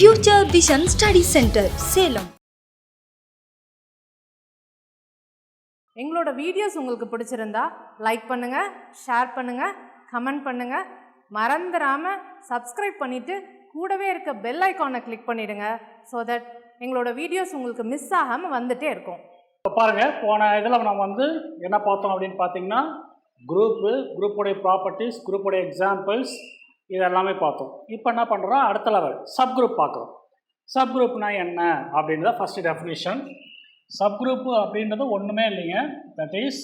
Future vision study centre Salem. எங்களோட videos உங்களுக்கு பிடிச்சிருந்தா லைக் பண்ணுங்க, ஷேர் பண்ணுங்க, கமெண்ட் பண்ணுங்க. மறந்துடாம சப்ஸ்கிரைப் பண்ணிட்டு கூடவே இருக்க பெல் ஐகானை கிளிக் பண்ணிடுங்க. ஸோ தட் எங்களோட வீடியோஸ் உங்களுக்கு மிஸ் ஆகாமல் வந்துட்டே இருக்கும். பாருங்க, போன இதில் நம்ம என்ன பார்த்தோம் அப்படின்னு பார்த்தீங்கன்னா, குரூப்புடைய ப்ராப்பர்ட்டிஸ், குரூப்புடைய எக்ஸாம்பிள்ஸ் இதெல்லாமே பார்த்தோம். இப்போ என்ன பண்ணுறோம், அடுத்த லெவல் சப் குரூப் பார்க்குறோம். சப் குரூப்னா என்ன அப்படின்றத ஃபஸ்ட்டு டெஃபினிஷன். சப் குரூப்பு அப்படின்றது ஒன்றுமே இல்லைங்க, தட் இஸ்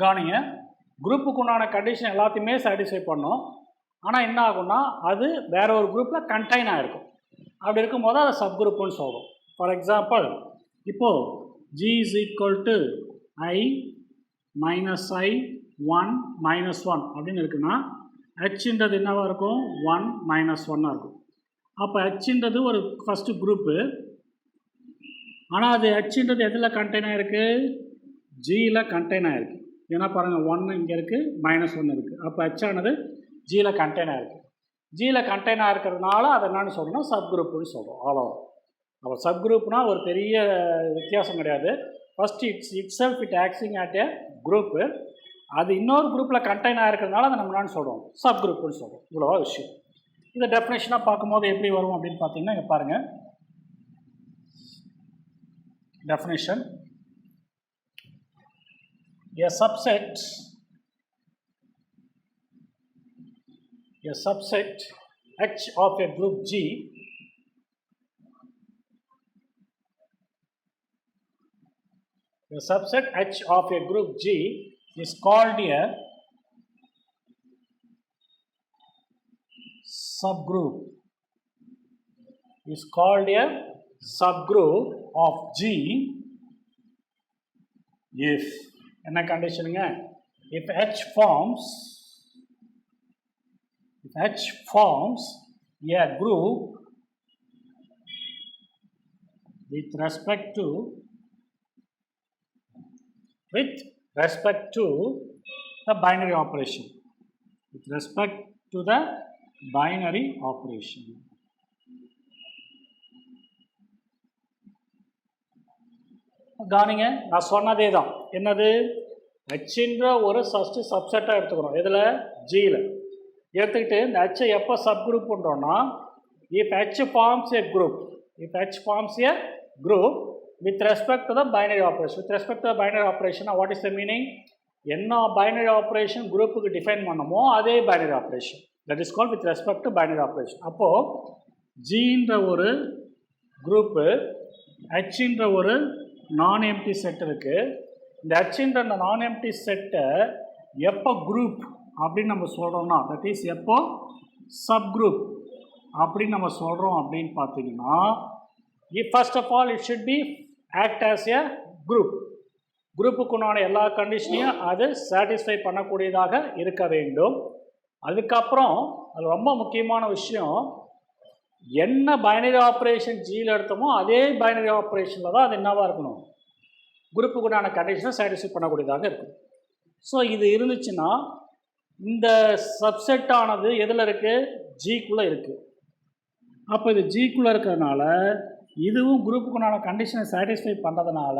கவனிங்க, குரூப்புக்கு உண்டான கண்டிஷன் எல்லாத்தையுமே சாட்டிஸ்ஃபை பண்ணோம். ஆனால் என்ன ஆகும்னா அது வேற ஒரு குரூப்பில் கண்டெயின் ஆகிருக்கும். அப்படி இருக்கும்போது அதை சப் குரூப்புன்னு சொல்கிறோம். ஃபார் எக்ஸாம்பிள், இப்போது G is equal to I minus I 1 minus 1 அப்படின்னு இருக்குன்னா ஹெச்ன்றது என்னவாக இருக்கும், 1 minus 1 இருக்கும். அப்போ ஹெச்ன்றது ஒரு ஃபஸ்ட்டு குரூப்பு. ஆனால் அது ஹெச்ன்றது எதில் கண்டெயின் ஆகிருக்கு, ஜியில் கண்டெயின் ஆகிருக்கு. ஏன்னா பாருங்கள், 1 இங்கே இருக்குது, -1 இருக்குது. அப்போ ஹெச்சானது ஜியில் கண்டெயின் ஆகிருக்கு. ஜியில் கண்டெயின் ஆகிருக்கிறதுனால அதை என்னென்னு சொல்கிறோம்னா சப் குரூப்புன்னு சொல்கிறோம். அவ்வளோ. அப்போ சப் குரூப்னால் ஒரு பெரிய வித்தியாசம் கிடையாது. First it self it acting at A group. அது இன்னொரு குரூப்பில் கண்டெயின் ஆகிருக்கிறதுனால அதை நம்ம என்னன்னு சொல்கிறோம், சப் குரூப்புன்னு சொல்கிறோம். இவ்வளோவா விஷயம். இதை டெஃபினேஷனாக பார்க்கும்போது எப்படி வரும் அப்படின்னு பார்த்தீங்கன்னா, இங்கே பாருங்கள், definition: a subset H of a group G is called a subgroup of G if என்ன கண்டிஷனுங்க, if H forms a group with respect to the binary operation. கவனிங்க, நான் சொன்னதே தான். என்னது, ஹெச்ன்ற ஒரு ஃபஸ்ட்டு சப்செட்டாக எடுத்துக்கிறோம். இதில் ஜியில் எடுத்துக்கிட்டு இந்த ஹெச்சை எப்போ சப் குரூப் பண்ணுறோன்னா, if H forms a group with respect to the binary operation. With respect to the binary operation, what is the meaning? என்ன binary operation குரூப்புக்கு டிஃபைன் பண்ணமோ அதே binary operation. That is called with respect to binary operation. அப்போது ஜின்ற ஒரு group, ஹெச்ன்ற ஒரு நான் empty set இருக்குது. இந்த ஹெச்ன்ற அந்த நான் எம்டி செட்டை எப்போ குரூப் அப்படின்னு நம்ம சொல்கிறோம்னா, தட் இஸ் எப்போ சப் குரூப் அப்படின்னு நம்ம சொல்கிறோம் அப்படின்னு பார்த்தீங்கன்னா, first of all it should be act as a group. குரூப்புக்குண்டான எல்லா கண்டிஷனையும் அது சாட்டிஸ்ஃபை பண்ணக்கூடியதாக இருக்க வேண்டும். அதுக்கப்புறம் அது ரொம்ப முக்கியமான விஷயம், என்ன பைனரி ஆப்ரேஷன் ஜியில் எடுத்தோமோ அதே பைனரி ஆப்ரேஷனில் தான் அது என்னவாக இருக்கணும், குரூப்புக்குண்டான கண்டிஷனை சாட்டிஸ்ஃபை பண்ணக்கூடியதாக இருக்கும். ஸோ இது இருந்துச்சுன்னா இந்த சப்செட்டானது எதில் இருக்குது, ஜிக்குள்ளே இருக்குது. அப்போ இது ஜிக்குள்ளே இருக்கிறதுனால இதுவும் குரூப்புக்குண்டான கண்டிஷனை சாட்டிஸ்ஃபை பண்ணுறதுனால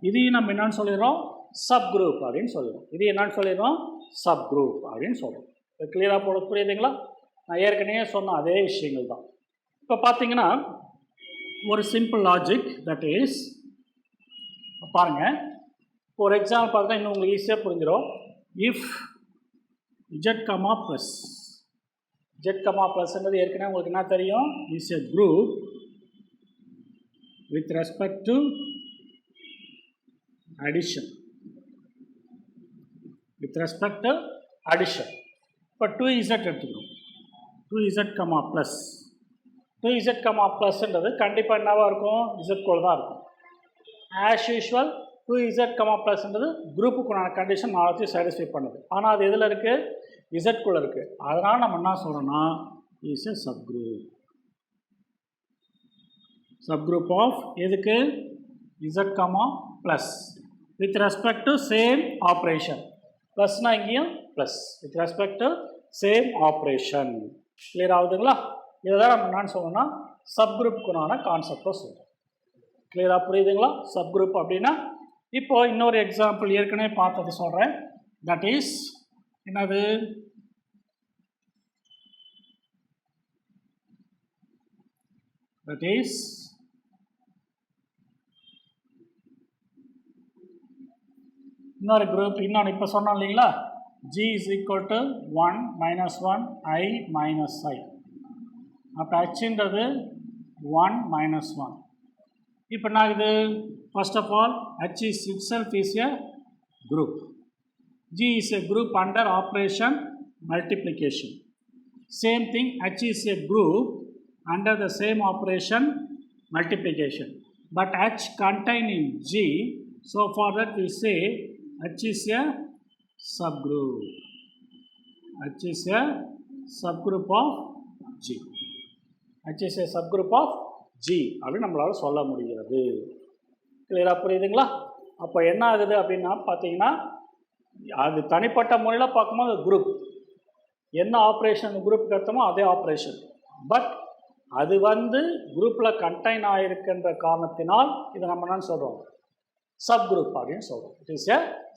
இதையும் நம்ம என்னன்னு சொல்லிடுறோம், சப் குரூப் அப்படின்னு சொல்லிடுறோம். இது என்னன்னு சொல்லிடுறோம், சப் குரூப் அப்படின்னு சொல்கிறோம். இப்போ கிளியராக போட புரியுதுங்களா? நான் ஏற்கனவே சொன்ன அதே விஷயங்கள் தான். இப்போ பார்த்தீங்கன்னா ஒரு சிம்பிள் லாஜிக், தட் இஸ் பாருங்கள், ஒரு எக்ஸாம்பிள் பார்த்தா இன்னும் உங்களுக்கு ஈஸியாக புரிஞ்சிடும். இஃப் z, +ன்றது ஏற்கனவே உங்களுக்கு என்ன தெரியும், is a group with respect to addition. இப்போ 2z எடுத்துக்கிறோம். 2z, +ன்றது கண்டிப்பாக என்னவாக இருக்கும், z தான் இருக்கும். ஆஸ் யூஷுவல் 2z, +ன்றது குரூப்புக்குண்டான கண்டிஷன் நாளைக்கு சாட்டிஸ்ஃபை பண்ணுது. ஆனால் அது எதில் இருக்குது, z இருக்குது. அதனால் நம்ம என்ன சொல்கிறோன்னா, இஸ் எ சப்குரூப் ஆஃப் எதுக்கு, z, with respect to same operation. ப்ளஸ்னால் இங்கேயும் plus, with respect to same operation. Clear ஆகுதுங்களா? இதுதான் நம்ம என்னன்னு சொல்லணும்னா சப்குரூப்புக்குனான கான்செப்டை சொல்கிறோம். கிளியராக புரியுதுங்களா? சப்குரூப் அப்படின்னா இப்போ இன்னொரு எக்ஸாம்பிள் ஏற்கனவே பார்த்தது சொல்கிறேன். தட் இஸ் என்னது? தட் இஸ் இன்னொரு குரூப் இன்னொன்று இப்போ சொன்னோம் இல்லைங்களா? G is equal to 1 minus 1 I minus I. அப்போ ஹெச்ன்றது 1 minus 1. இப்போ நான் இது first of all H is itself is a group. G is a group under operation multiplication. Same thing, H is a group under the same operation multiplication. But H contained in G, so for that we say H is a subgroup. H is a subgroup of G. H is a subgroup of G அப்படின்னு நம்மளால் சொல்ல முடிகிறது. கிளியராக புரியுதுங்களா? அப்போ என்ன ஆகுது அப்படின்னா பார்த்தீங்கன்னா அது தனிப்பட்ட முறையில் பார்க்கும்போது குரூப் என்ன ஆப்ரேஷன் குரூப்புக்கு எடுத்தோமோ அதே ஆப்ரேஷன். பட் அது குரூப்பில் கண்டெயின் ஆகிருக்கின்ற காரணத்தினால் இதை நம்ம என்னன்னு சொல்கிறோம்? சப் குரூப் அப்படின்னு சொல்கிறோம். It is a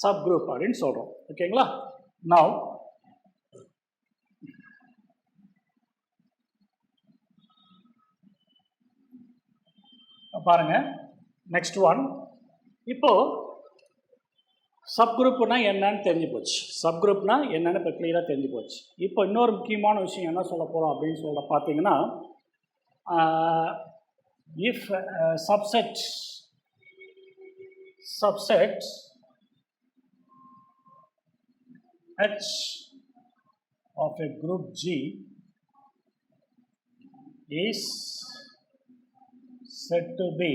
sub group அப்படின்னு சொல்கிறோம். ஓகேங்களா? நவ் பாருங்க, நெக்ஸ்ட் ஒன். இப்போது சப் குரூப்னா என்னன்னு தெரிஞ்சு போச்சு. சப் குரூப்னா என்னன்னு இப்போ கிளியராக தெரிஞ்சு போச்சு. இப்போ இன்னொரு முக்கியமான விஷயம் என்ன சொல்ல போகிறோம் அப்படின்னு சொல்ல பார்த்தீங்கன்னா, if subset H of a group G is said to be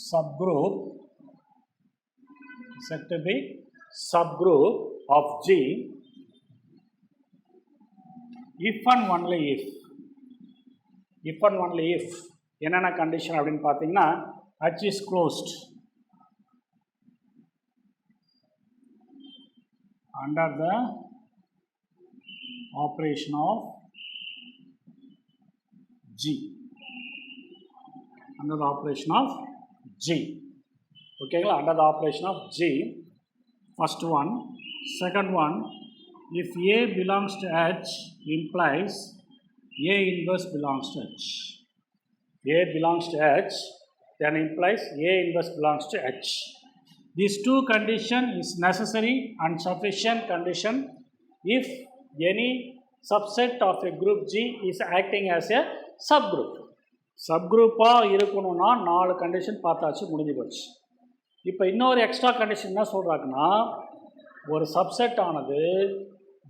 subgroup of G if and only if என்னென்ன கண்டிஷன் அப்படின்னு பார்த்தீங்கன்னா, H is closed under the operation of G. Under the operation of G. Okay, under the operation of G. First one. Second one, if A belongs to H, implies A inverse belongs to H. A belongs to H, then implies A inverse belongs to H. These two condition is necessary and sufficient condition if any subset of a group G is acting as a subgroup. சப்குரூப்பாக இருக்கணும்னா 4 condition பார்த்தாச்சு, முடிஞ்சு போச்சு. இப்போ இன்னொரு extra condition என்ன சொல்கிறாங்கன்னா, ஒரு subset ஆனது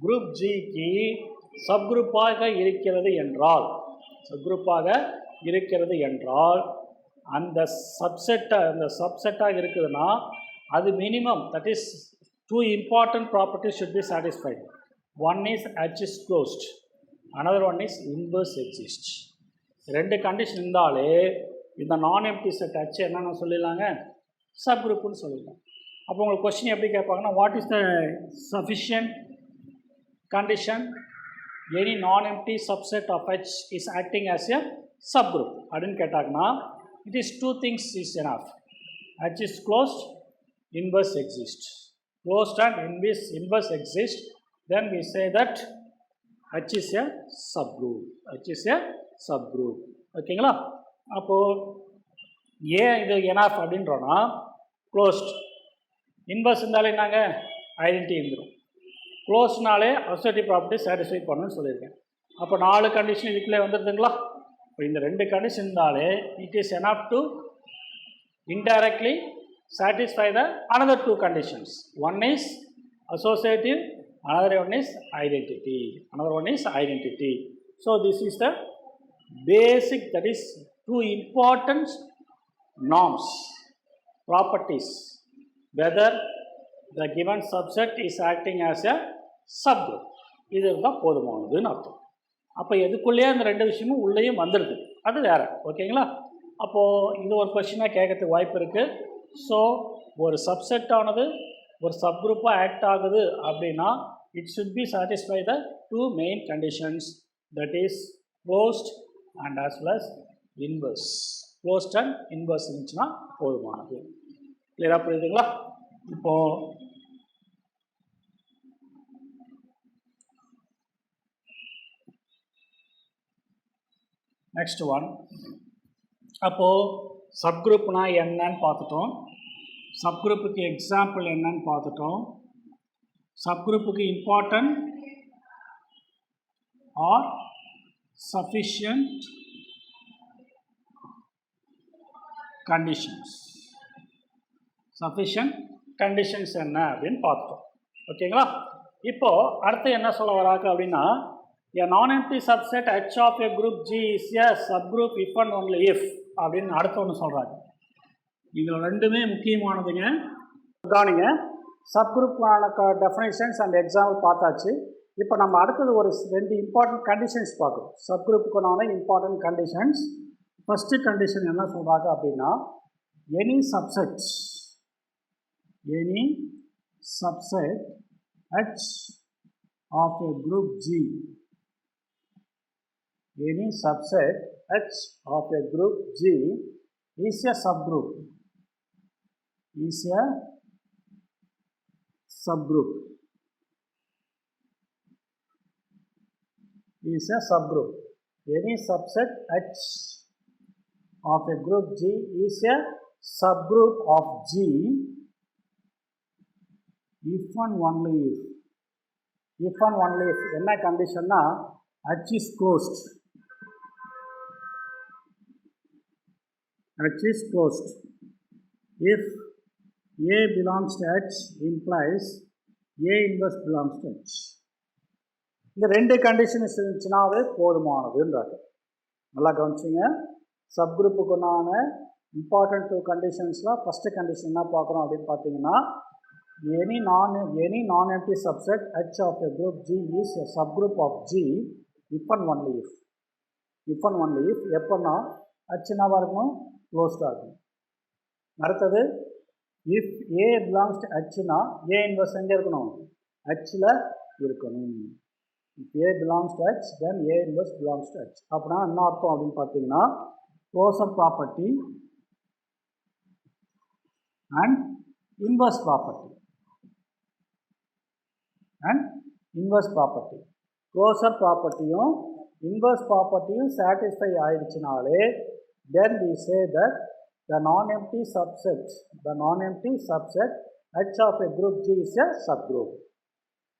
குரூப் ஜிக்கு சப்குரூப்பாக இருக்கிறது என்றால் அந்த சப்செட்டாக இருக்குதுன்னா அது minimum, that is 2 important properties should be satisfied. One is H is closed, another one is inverse exists. 2 condition இருந்தாலே இந்த நான் எம்டி செட் H என்னென்னு சொல்லிடலாங்க, சப் குரூப்னு சொல்லிடலாம். அப்போ உங்களுக்கு கொஸ்டின் எப்படி கேட்பாங்கன்னா, what is the sufficient condition any non empty subset of H is acting as a sub group அப்படின்னு கேட்டாங்கன்னா, it is 2 things is enough. H is closed, inverse exists. Closed and inverse exist, then we say that H is a subgroup. ஓகேங்களா? அப்போது ஏன் இது enough அப்படின்றோன்னா, closed inverse இருந்தாலே என்னங்க, identity இருந்துடும். க்ளோஸ்னாலே associative property satisfy பண்ணணும்னு சொல்லியிருக்கேன். அப்போ 4 கண்டிஷன் இதுக்குள்ளே வந்துடுதுங்களா? இப்போ இந்த 2 கண்டிஷன் இருந்தாலே it is enough to indirectly satisfy the another 2 conditions. One is associative, another one is identity. So this is the basic, that is 2 important norms, properties, whether the given subset is acting as a subgroup. இதுதான் போதுமானதுன்னு அர்த்தம். அப்போ எதுக்குள்ளேயே அந்த 2 விஷயமும் உள்ளேயும் வந்துடுது, அது வேறு. ஓகேங்களா? அப்போது இது ஒரு கொஸ்டினாக கேட்கறதுக்கு வாய்ப்பு இருக்குது. ஸோ ஒரு சப்செட் ஆனது ஒரு சப்குரூப்பாக ஆக்ட் ஆகுது அப்படின்னா, it should B satisfy the 2 main conditions. that is closed and as well as inverse. Closed and inverse இருந்துச்சுன்னா போதுமானது. கிளியராக புரியுதுங்களா? இப்போ நெக்ஸ்ட் ஒன். அப்போது சப்குரூப்னா என்னன்னு பார்த்துட்டோம். சப்குரூப்புக்கு எக்ஸாம்பிள் என்னன்னு பார்த்துட்டோம். சப்குரூப்புக்கு important are sufficient conditions. Sufficient conditions என்ன அப்படின்னு பார்த்துட்டோம். ஓகேங்களா? இப்போது அடுத்து என்ன சொல்ல வராங்க அப்படின்னா, a non-empty subset H of a group G is a subgroup if and only if அப்படின்னு அடுத்த ஒன்று சொல்கிறாங்க. இதில் ரெண்டுமே முக்கியமானதுங்க. கவனிங்க, சப்குரூப்பான டெஃபினேஷன்ஸ் அண்ட் எக்ஸாம்பிள் பார்த்தாச்சு. இப்போ நம்ம அடுத்தது ஒரு ரெண்டு இம்பார்ட்டன்ட் கண்டிஷன்ஸ் பார்க்குறோம். சப்குரூப்புக்கான இம்பார்ட்டன்ட் கண்டிஷன்ஸ். ஃபஸ்ட்டு கண்டிஷன் என்ன சொல்கிறாங்க அப்படின்னா, any subset H of a group G, any subset H of a group G is a subgroup. Is a subgroup. Is a subgroup. Any subset H of a group G is a subgroup of G if and only if. If and only if என்ன கண்டிஷன்னா, H is closed. H is closed. If A belongs to H implies A inverse belongs to H. இந்த ரெண்டு conditions இருந்துச்சுனாவே போதுமானதுன்றாங்க. நல்லா கவனிச்சிங்க. சப்குரூப்புக்குண்டான important 2 கண்டிஷன்ஸில் first condition என்ன பார்க்குறோம் அப்படின்னு பார்த்தீங்கன்னா, any non-empty subset H of a group G is a subgroup of G if and only if. If and only if எப்போன்னா H என்னவாக இருக்கணும், க்ளோஸ்டாக இருக்கும். அடுத்தது if A belongs to Hனா A inverse எங்கே இருக்கணும், Hல இருக்கணும். If A belongs to H, then A inverse belongs to H. அப்படின்னா என்ன அர்த்தம் அப்படின்னு பார்த்தீங்கன்னா, closure property and inverse property closure ப்ராப்பர்ட்டியும் இன்வர்ஸ் ப்ராப்பர்ட்டியும் சாட்டிஸ்ஃபை ஆயிடுச்சுனாலே then we say that the non-empty subset H of a group G is a subgroup.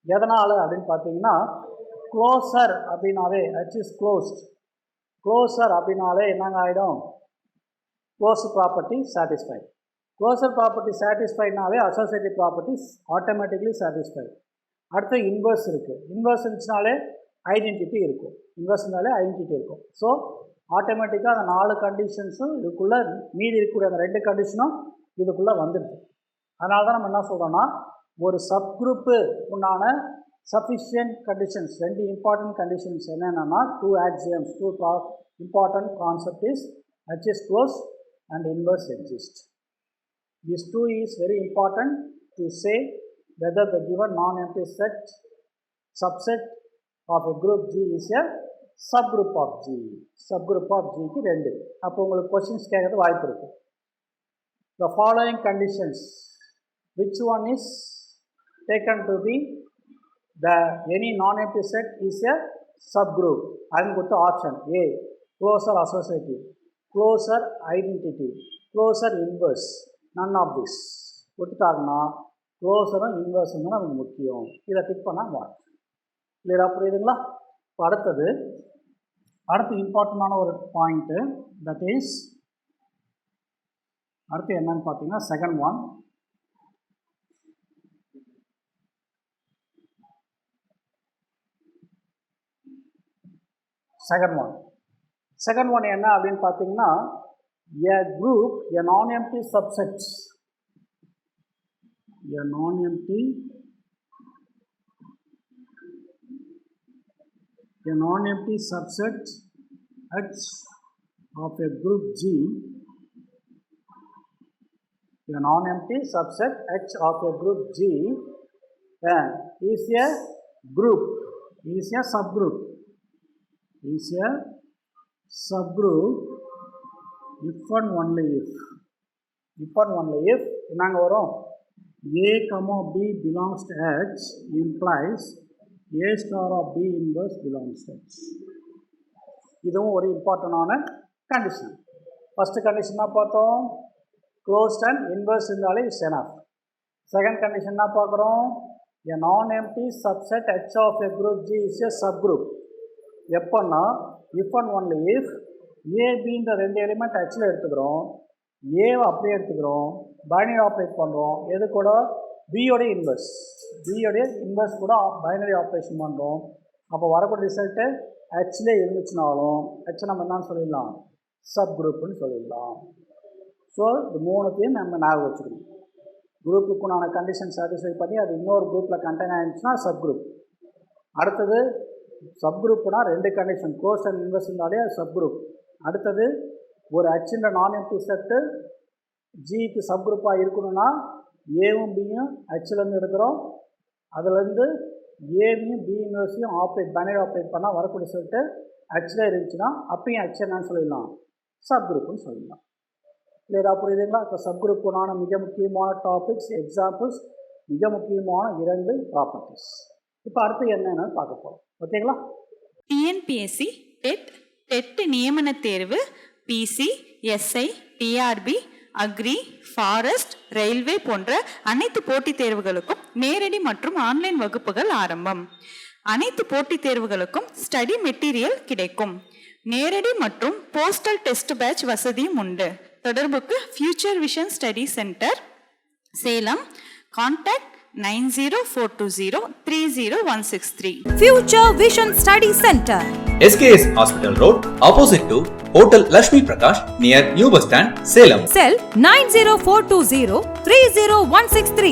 எதனால் அப்படின்னு பார்த்தீங்கன்னா, க்ளோசர் அப்படின்னாலே H is closed. க்ளோசர் அப்படின்னாலே என்னங்க ஆகிடும், closure property satisfy. Closure property சாட்டிஸ்ஃபைனாலே அசோசியேட்டிவ் ப்ராப்பர்ட்டிஸ் ஆட்டோமேட்டிக்லி சாட்டிஸ்ஃபை. அடுத்து இன்வர்ஸ் இருக்குது. இன்வர்ஸ் இருந்துச்சுனாலே ஐடென்டிட்டி இருக்கும். இன்வர்ஸ்னாலே ஐடென்டிட்டி இருக்கும். ஸோ ஆட்டோமேட்டிக்காக அந்த 4 கண்டிஷன்ஸும் இதுக்குள்ளே, மீதி இருக்கக்கூடிய அந்த 2 கண்டிஷனும் இதுக்குள்ளே வந்துடுது. அதனால தான் நம்ம என்ன சொல்கிறோன்னா, ஒரு சப்குரூப்பு உண்டான சஃபிஷியன்ட் கண்டிஷன்ஸ், 2 இம்பார்ட்டன்ட் கண்டிஷன்ஸ் என்னென்னா, 2 axioms, 2 important concept is H is closed and inverse exist. These 2 is very important to say whether the given non-empty subset of a group G is a subgroup of G. Subgroup of G க்கு 2. அப்போ உங்களுக்கு questions கேட்கறது வாய்ப்பு இருக்குது. The following conditions, which one is taken to be the any non-empty set is a subgroup? I'm going to option A, closer associative, closer identity, closer inverse. None of this. கொடுத்துட்டாங்கன்னா க்ளோசரும் இன்வர்ஸும் தான் நமக்கு முக்கியம். இதை tick பண்ணால் mark. கிளியராக புரியுதுங்களா? இப்போ அடுத்து இம்பார்ட்டண்டான ஒரு பாயிண்ட்டு, தட் இஸ் அடுத்து என்னன்னு பார்த்தீங்கன்னா, செகண்ட் ஒன் என்ன அப்படின்னு பார்த்தீங்கன்னா, a group, a non-empty subset, a non-empty subset H of a group G, a non-empty subset H of a group G is a group, is a subgroup. is a subgroup if and only if. If and only if என்னங்க வரும் a comma b belongs to H implies a star of b inverse belongs to H. இதுவும் ஒரு இம்பார்ட்டண்டான condition. First condition என்ன பார்த்தோம், closed and inverse இருந்தாலே it's enough. Second condition என்ன பார்க்குறோம், a non-empty subset H of a group G is a subgroup. எப்போன்னா if and only if a bன்ற ரெண்டு எலிமெண்ட் Hல எடுத்துக்கிறோம், ஏவை அப்படியே எடுத்துக்கிறோம், பைனரி ஆப்ரேட் பண்ணுறோம், எது கூட பியோடைய இன்வர்ஸ் கூட பைனரி ஆப்ரேஷன் பண்ணுறோம். அப்போ வரக்கூடிய ரிசல்ட்டு ஹெச்லே இருந்துச்சுனாலும் ஹெச் நம்ம என்னன்னு சொல்லிடலாம், சப் குரூப்புன்னு சொல்லிடலாம். ஸோ இது மூணுத்தையும் நம்ம ஞாபகம் வச்சுக்கணும். குரூப்புக்குண்டான கண்டிஷன் சாட்டிஸ்ஃபை பண்ணி அது இன்னொரு குரூப்பில் கண்டெயின் ஆகிடுச்சுன்னா சப் குரூப். அடுத்தது சப் குரூப்னா ரெண்டு கண்டிஷன், க்ளோஸ் அண்ட் இன்வர்ஸ் இருந்தாலே அது சப் குரூப். அடுத்தது ஒரு ஹெச்ன்ற நான் எம்டி செட்டு ஜிக்கு சப் குரூப்பாக இருக்கணும்னா ஏவும் பியும் ஹெச்லேருந்து எடுக்கிறோம், அதுலேருந்து ஏவையும் பி இன்வர்ஸையும் பைனரி ஆப்ரேட் பண்ணால் வரக்கூடிய சொல்லிட்டு ஹெச்சில் இருந்துச்சுன்னா அப்பயும் ஹெச் என்னன்னு சொல்லிடலாம், சப் குரூப்னு சொல்லிடலாம். கிளியராக புரியுதுங்களா? இப்போ சப் குரூப்புனான மிக முக்கியமான டாபிக்ஸ், எக்ஸாம்பிள்ஸ், மிக முக்கியமான 2 ப்ராப்பர்ட்டிஸ். இப்போ அடுத்து என்னென்னு பார்க்க போகிறோம். ஓகேங்களா? டிஎன்பிஎஸ்சி டெட் நியமன தேர்வு, PC, SI, TRB, agri, forest, railway போன்ற அனைத்து போட்டித் தேர்வுகளுக்கும் நேரடி மற்றும் ஆன்லைன் வகுப்புகள் ஆரம்பம். அனைத்து போட்டித் தேர்வுகளுக்கும் ஸ்டடி மெட்டீரியல் கிடைக்கும். நேரடி மற்றும் போஸ்டல் டெஸ்ட் பேட்ச் வசதியும் உண்டு. தொடர்புக்கு future vision study centre, Salem. Contact 9042030163. Future Vision Study Center, SKS Hospital Road, opposite to Hotel Lakshmi Prakash, near New Bus Stand, Salem. cell 90420 30163.